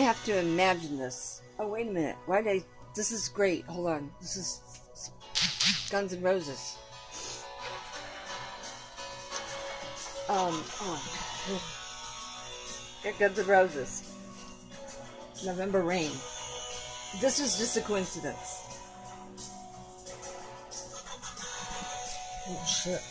have to imagine this. Oh, wait a minute. Why did I... This is great. Hold on. This is Guns N' Roses. Got Guns N' Roses. November Rain. This was just a coincidence. Oh, shit.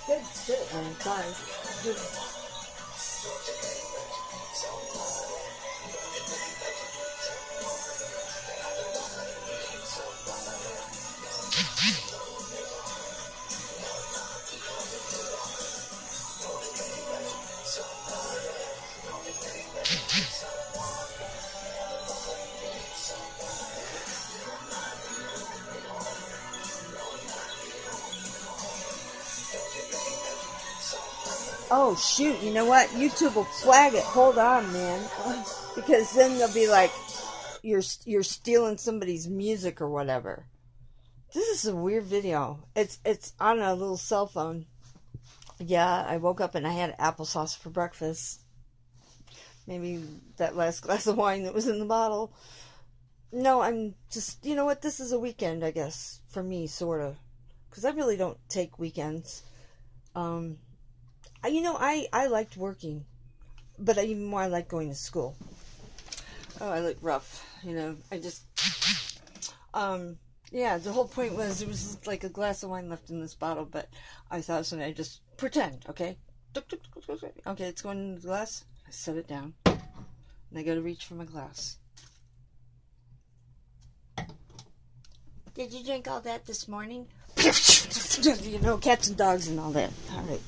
Good shit, I'm sorry. Oh shoot, you know what? YouTube will flag it. Hold on, man. Because then they'll be like, you're stealing somebody's music or whatever. This is a weird video. It's on a little cell phone. Yeah, I woke up and I had applesauce for breakfast. Maybe that last glass of wine that was in the bottle. No, I'm just, you know what? This is a weekend, I guess, for me, sort of. Because I really don't take weekends. You know, I liked working, but even more I like going to school. Oh, I look rough, you know, I just, yeah, the whole point was there was like a glass of wine left in this bottle, but I thought, so I just pretend, okay? Okay, it's going in the glass. I set it down, and I go to reach for my glass. Did you drink all that this morning? You know, cats and dogs and all that. All right.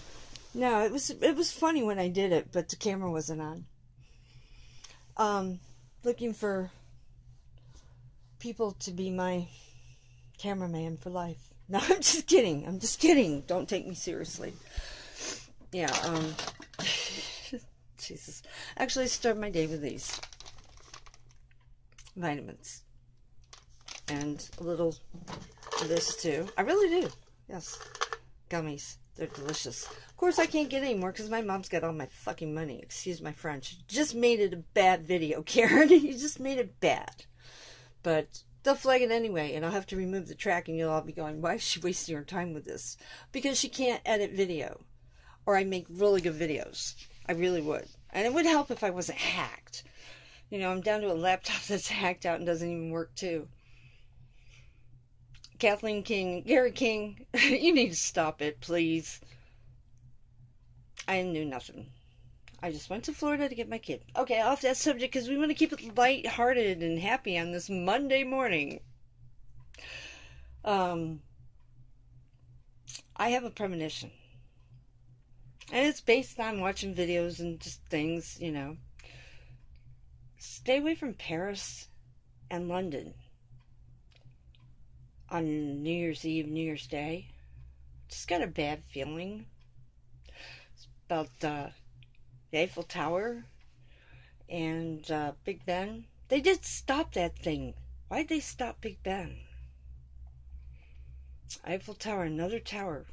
No, it was funny when I did it, but the camera wasn't on. Looking for people to be my cameraman for life. No, I'm just kidding. I'm just kidding. Don't take me seriously. Yeah, Jesus. Actually, I start my day with these vitamins. And a little of this, too. I really do. Yes. Gummies. They're delicious. Of course, I can't get any more because my mom's got all my fucking money. Excuse my French. Just made it a bad video, Karen. You just made it bad. But they'll flag it anyway, and I'll have to remove the track, and you'll all be going, why is she wasting her time with this? Because she can't edit video. Or I make really good videos. I really would. And it would help if I wasn't hacked. You know, I'm down to a laptop that's hacked out and doesn't even work, too. Kathleen King, Gary King, you need to stop it, please. I knew nothing. I just went to Florida to get my kid. Okay, off that subject, because we want to keep it lighthearted and happy on this Monday morning. I have a premonition. And it's based on watching videos and just things, you know. Stay away from Paris and London on New Year's Eve, New Year's Day. Just got a bad feeling. It's about the Eiffel Tower and Big Ben. They did stop that thing. Why'd they stop Big Ben? Eiffel Tower, another tower.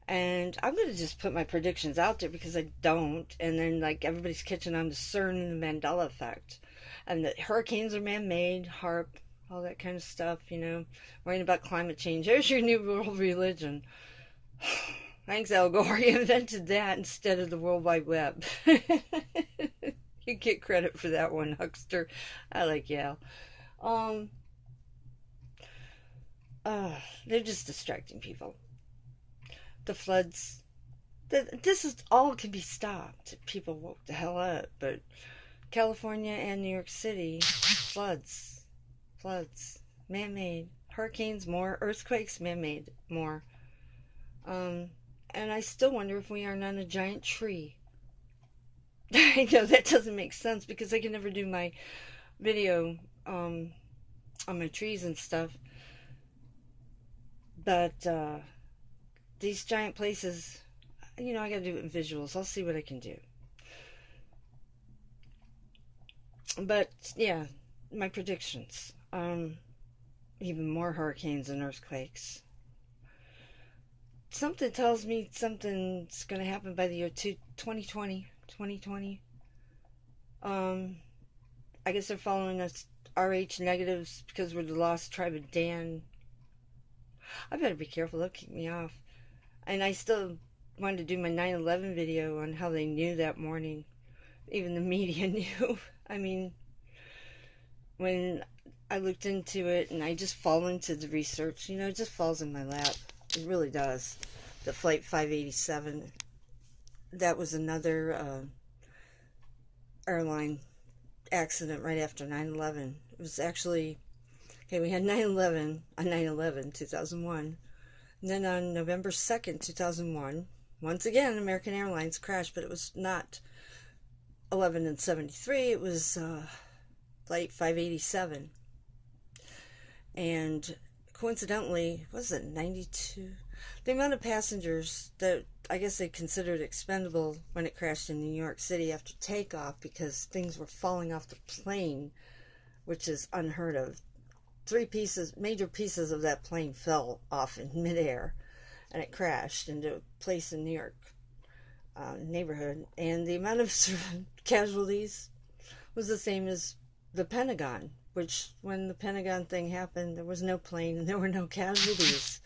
And I'm going to just put my predictions out there because I don't. And then, like, everybody's catching on to CERN and the Mandela effect. And that hurricanes are man-made, HARP, all that kind of stuff, you know. Worrying about climate change. There's your new world religion. Thanks, Al Gore. You invented that instead of the World Wide Web. You get credit for that one, huckster. I like Al. They're just distracting people. The floods. This is all can be stopped. People woke the hell up. But California and New York City, floods. Man-made. hurricanes more, earthquakes, man-made more. And I still wonder if we aren't on a giant tree. I know that doesn't make sense because I can never do my video on my trees and stuff. But these giant places, you know, I gotta do it in visuals. I'll see what I can do. But yeah, my predictions. Even more hurricanes and earthquakes. Something tells me something's going to happen by the year 2020. 2020. I guess they're following us RH negatives because we're the lost tribe of Dan. I better be careful. They'll kick me off. And I still wanted to do my 9/11 video on how they knew that morning. Even the media knew. I mean, when I looked into it and I just fall into the research, you know, it just falls in my lap. It really does. The Flight 587, that was another airline accident right after 9/11. It was actually, okay, we had 9/11 on 9/11, 2001. And then on November 2nd, 2001, once again, American Airlines crashed, but it was not 11 and 73. It was Flight 587. And coincidentally, what was it, 92? The amount of passengers that I guess they considered expendable when it crashed in New York City after takeoff because things were falling off the plane, which is unheard of. Major pieces of that plane fell off in midair, and it crashed into a place in New York neighborhood. And the amount of casualties was the same as the Pentagon, which when the Pentagon thing happened, there was no plane and there were no casualties.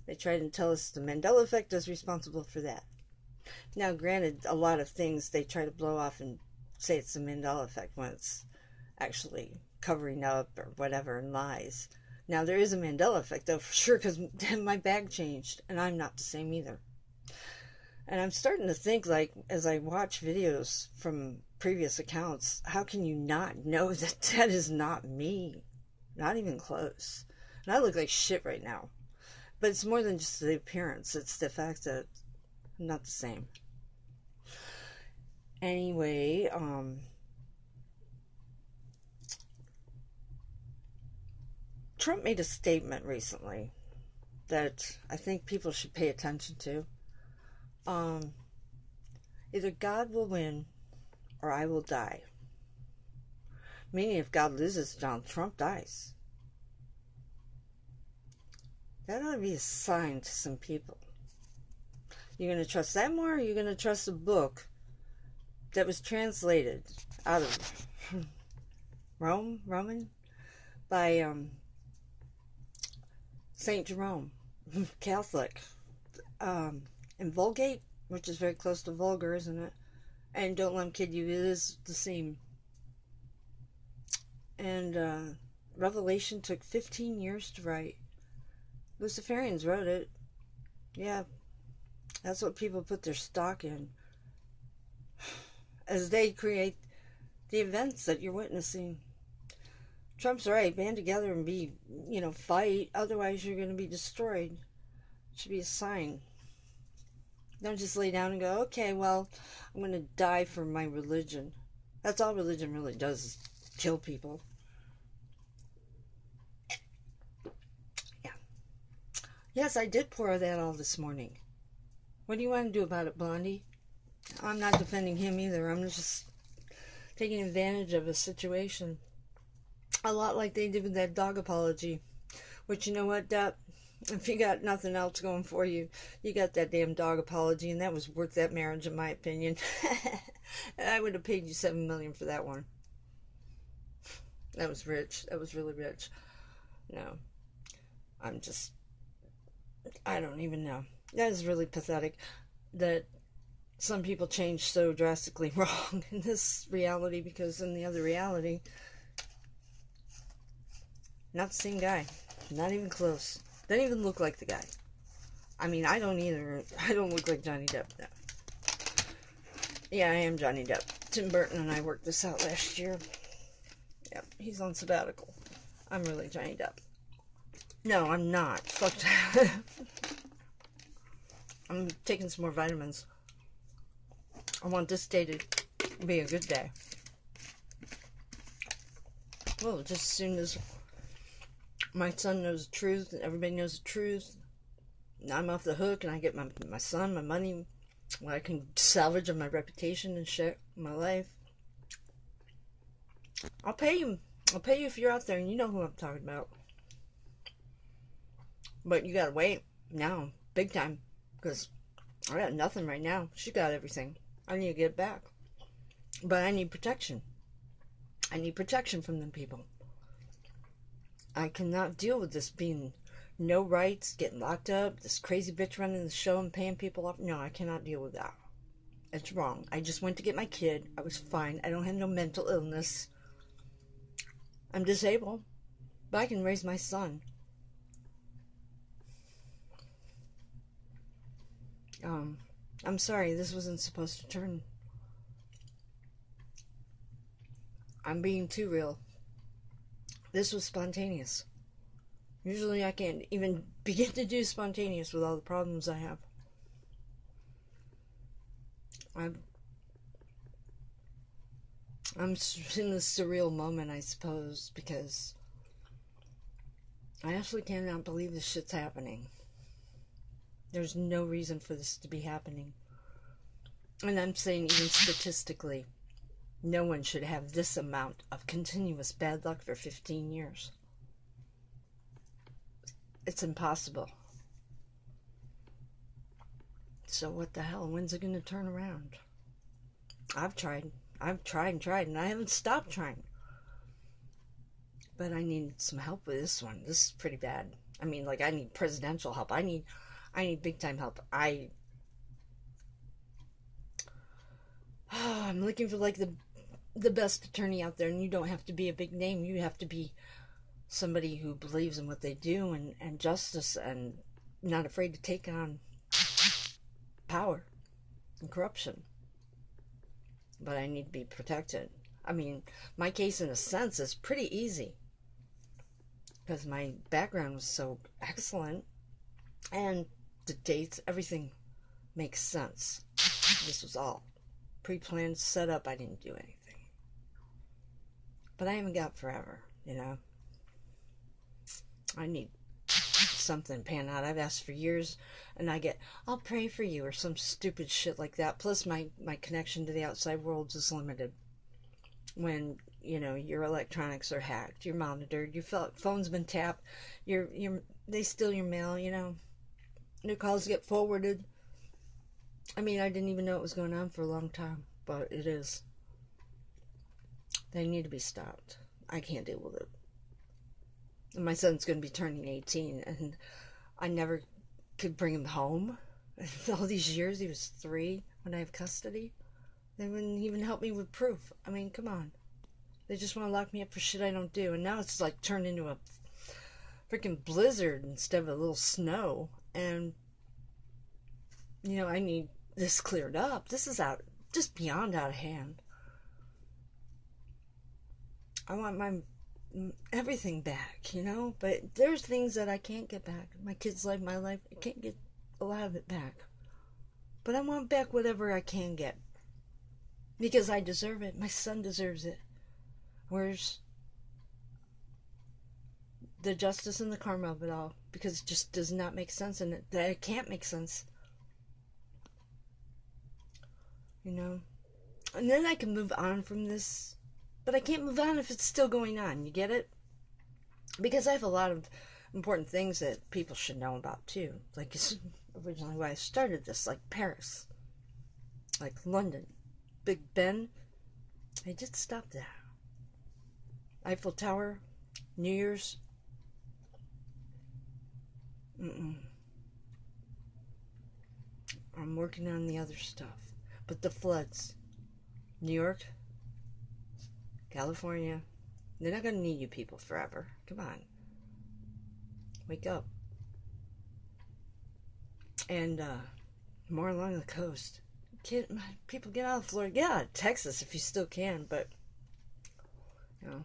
They tried to tell us the Mandela effect is responsible for that. Now, granted, a lot of things they try to blow off and say it's the Mandela effect when it's actually covering up or whatever and lies. Now, there is a Mandela effect, though, for sure, because my bag changed, and I'm not the same either. And I'm starting to think, like, as I watch videos from previous accounts, how can you not know that that is not me? Not even close. And I look like shit right now. But it's more than just the appearance. It's the fact that I'm not the same. Anyway, Trump made a statement recently that I think people should pay attention to. Either God will win or I will die. Meaning if God loses, Donald Trump dies. That ought to be a sign to some people. You're going to trust that more, or you're going to trust a book that was translated out of Roman, by St. Jerome, Catholic, and Vulgate, which is very close to vulgar, isn't it? And don't let them kid you, it is the same. And Revelation took 15 years to write. Luciferians wrote it. Yeah, that's what people put their stock in. As they create the events that you're witnessing. Trump's right. Band together and be, fight. Otherwise, you're going to be destroyed. It should be a sign. Don't just lay down and go, okay, well, I'm going to die for my religion. That's all religion really does, is kill people. Yeah. Yes, I did pour that all this morning. What do you want to do about it, Blondie? I'm not defending him either. I'm just taking advantage of a situation. A lot like they did with that dog apology. Which, you know what, Depp? If you got nothing else going for you, you got that damn dog apology, and that was worth that marriage, in my opinion. I would have paid you $7 million for that one. That was rich. That was really rich. No. I don't even know. That is really pathetic that some people change so drastically wrong in this reality, because in the other reality, not the same guy. Not even close. Doesn't even look like the guy. I mean, I don't either. I don't look like Johnny Depp. No. Yeah, I am Johnny Depp. Tim Burton and I worked this out last year. Yep, he's on sabbatical. I'm really Johnny Depp. No, I'm not. Fuck that. I'm taking some more vitamins. I want this day to be a good day. Well, just as soon as my son knows the truth and everybody knows the truth, I'm off the hook and I get my son, my money, what I can salvage of my reputation and shit, my life. I'll pay you. I'll pay you if you're out there and you know who I'm talking about. But you gotta wait now, big time, because I got nothing right now. She got everything. I need to get it back. But I need protection. I need protection from them people. I cannot deal with this being no rights, getting locked up, this crazy bitch running the show and paying people off. No, I cannot deal with that. It's wrong. I just went to get my kid. I was fine. I don't have no mental illness. I'm disabled, but I can raise my son. I'm sorry, this wasn't supposed to turn. I'm being too real. This was spontaneous. Usually I can't even begin to do spontaneous with all the problems I have. I'm in this surreal moment, I suppose, because I actually cannot believe this shit's happening. There's no reason for this to be happening. And I'm saying even statistically, no one should have this amount of continuous bad luck for 15 years. It's impossible. So what the hell? When's it going to turn around? I've tried and tried, and I haven't stopped trying. But I need some help with this one. This is pretty bad. I mean, like, I need presidential help. I need big time help. I'm looking for like the best attorney out there, and you don't have to be a big name. You have to be somebody who believes in what they do and justice and not afraid to take on power and corruption. But I need to be protected. I mean, my case in a sense is pretty easy because my background was so excellent and the dates, everything makes sense. This was all pre-planned, set up. I didn't do anything. But I haven't got forever, you know. I need something pan out. I've asked for years, and I get, I'll pray for you, or some stupid shit like that. Plus, my connection to the outside world is limited. When, you know, your electronics are hacked, you're monitored, your phone's been tapped, they steal your mail, you know. Your calls get forwarded. I mean, I didn't even know it was going on for a long time, but it is. They need to be stopped. I can't deal with it. And my son's going to be turning 18, and I never could bring him home. All these years, he was 3 when I have custody. They wouldn't even help me with proof. I mean, come on. They just want to lock me up for shit I don't do. And now it's like turned into a freaking blizzard instead of a little snow. And, you know, I need this cleared up. This is just beyond out of hand. I want my everything back, you know, but there's things that I can't get back. My kid's life, my life, I can't get a lot of it back. But I want back whatever I can get. Because I deserve it. My son deserves it. Where's the justice and the karma of it all? Because it just does not make sense, and it can't make sense. You know? And then I can move on from this. But I can't move on if it's still going on. You get it? Because I have a lot of important things that people should know about, too. Like, it's originally why I started this. Like Paris. Like London. Big Ben. I did stop that. Eiffel Tower. New Year's. I'm working on the other stuff. But the floods. New York. California, they're not going to need you people forever. Come on. Wake up. And more along the coast. People get out of Florida. Get out of Texas if you still can, but, you know,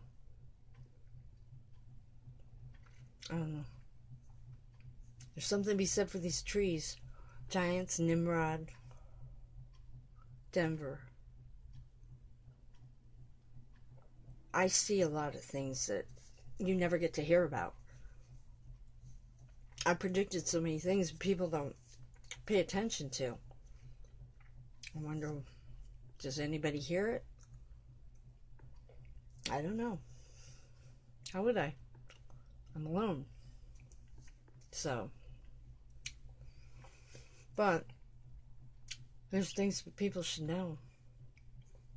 I don't know. There's something to be said for these trees. Giants, Nimrod, Denver. I see a lot of things that you never get to hear about. I predicted so many things people don't pay attention to. I wonder, does anybody hear it? I don't know. How would I? I'm alone. So. But there's things people should know.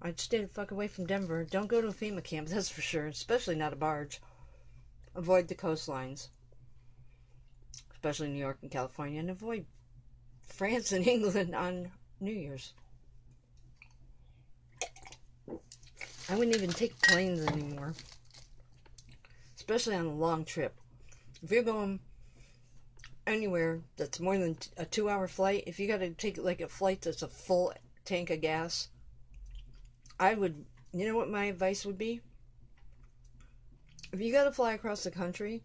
I'd stay the fuck away from Denver. Don't go to a FEMA camp, that's for sure. Especially not a barge. Avoid the coastlines. Especially New York and California. And avoid France and England on New Year's. I wouldn't even take planes anymore. Especially on a long trip. If you're going anywhere that's more than a 2-hour flight, if you got to take like a flight that's a full tank of gas, I would, you know what my advice would be? If you got to fly across the country,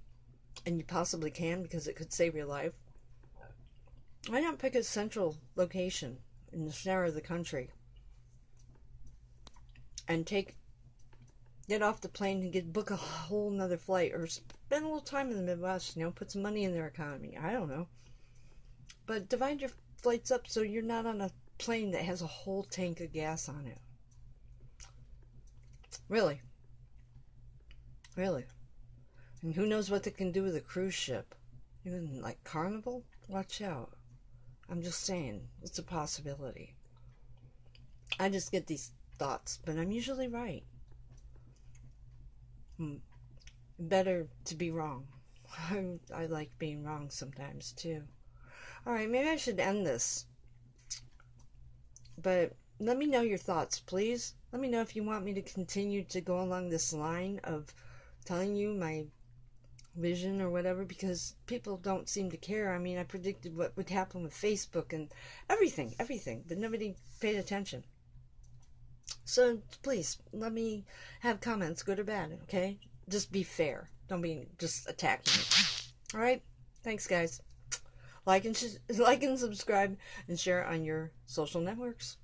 and you possibly can because it could save your life, why not pick a central location in the center of the country and get off the plane and book a whole nother flight, or spend a little time in the Midwest, put some money in their economy. I don't know. But divide your flights up so you're not on a plane that has a whole tank of gas on it. Really. Really. And who knows what they can do with a cruise ship. Even like Carnival? Watch out. I'm just saying, it's a possibility. I just get these thoughts, but I'm usually right. Better to be wrong. I like being wrong sometimes too. Alright, maybe I should end this. But let me know your thoughts, please. Let me know if you want me to continue to go along this line of telling you my vision or whatever, because people don't seem to care. I mean, I predicted what would happen with Facebook and everything, but nobody paid attention. So please, let me have comments, good or bad, okay? Just be fair. Don't be just attacking me. Alright? Thanks, guys. Like and subscribe and share on your social networks.